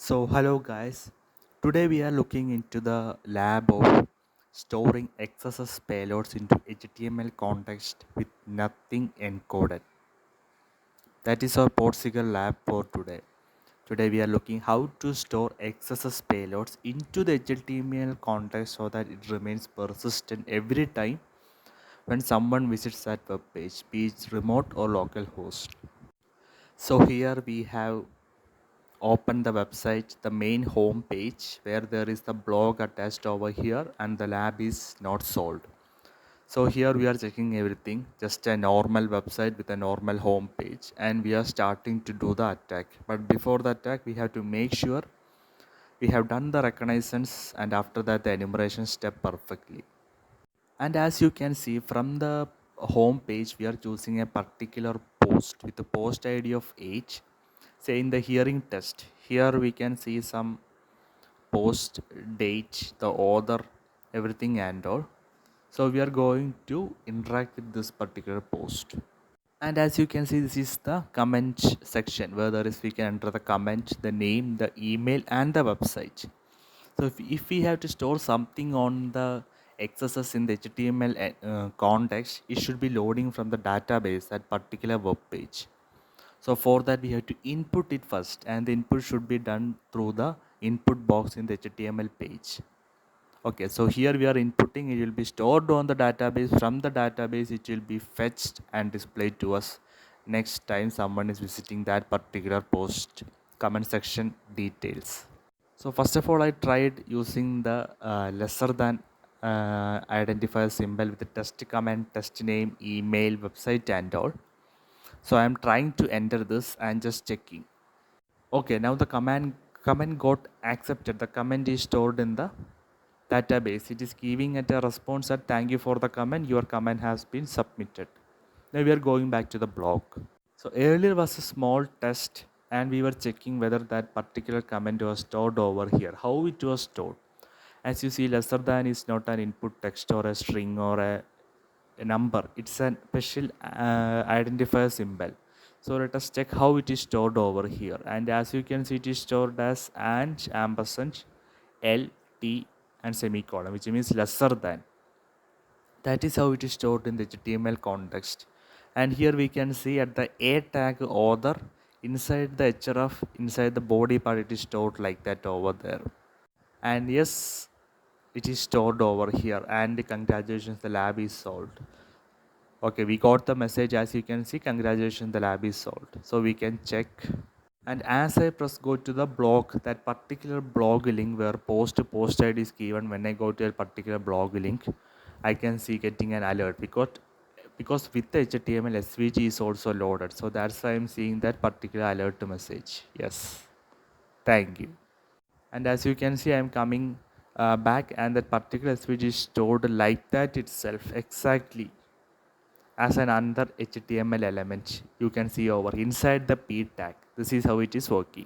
Hello guys. Today we are looking into the lab of storing XSS payloads into HTML context with nothing encoded. That is our PortSwigger lab for today. Today we are looking how to store XSS payloads into the HTML context so that it remains persistent every time when someone visits that web page, be it remote or local host. So here we have open the website, the main home page where there is the blog attached over here and the lab is not solved. So here we are checking everything, just a normal website with a normal home page, and we are starting to do the attack. But before the attack, we have to make sure we have done the reconnaissance and after that the enumeration step perfectly. And as you can see from the home page, we are choosing a particular post with the post ID of age. Say in the hearing test, here we can see some post, date, the author, everything and all. So we are going to interact with this particular post. And as you can see, this is the comment section where there is we can enter the comment, the name, the email and the website. So if we have to store something on the XSS in the HTML context, it should be loading from the database, that particular web page. So for that we have to input it first, and the input should be done through the input box in the HTML page. Okay, so here we are inputting, it will be stored on the database. From the database it will be fetched and displayed to us next time someone is visiting that particular post comment section details. So first of all, I tried using the lesser than identifier symbol with the test comment, test name, email, website and all. So I am trying to enter this and just checking. Okay, now the comment got accepted. The comment is stored in the database. It is giving it a response that thank you for the comment. Your comment has been submitted. Now we are going back to the blog. So earlier was a small test and we were checking whether that particular comment was stored over here, how it was stored. As you see, lesser than is not an input text or a string or a number. It's a special identifier symbol. So let us check how it is stored over here. And as you can see, it is stored as and ampersand L T and semicolon, which means lesser than. That is how it is stored in the HTML context. And here we can see at the A tag author, inside the href, inside the body part, it is stored like that over there. And yes, it is stored over here. And congratulations, the lab is solved. Okay, we got the message. As you can see, congratulations, the lab is solved. So we can check. And as I press go to the blog, that particular blog link where post ID is given, when I go to a particular blog link, I can see getting an alert because with the HTML SVG is also loaded. So that's why I'm seeing that particular alert message. Yes, thank you. And as you can see, I'm coming back and that particular SVG is stored like that itself, exactly as an another HTML element. You can see over inside the p tag. This is how it is working.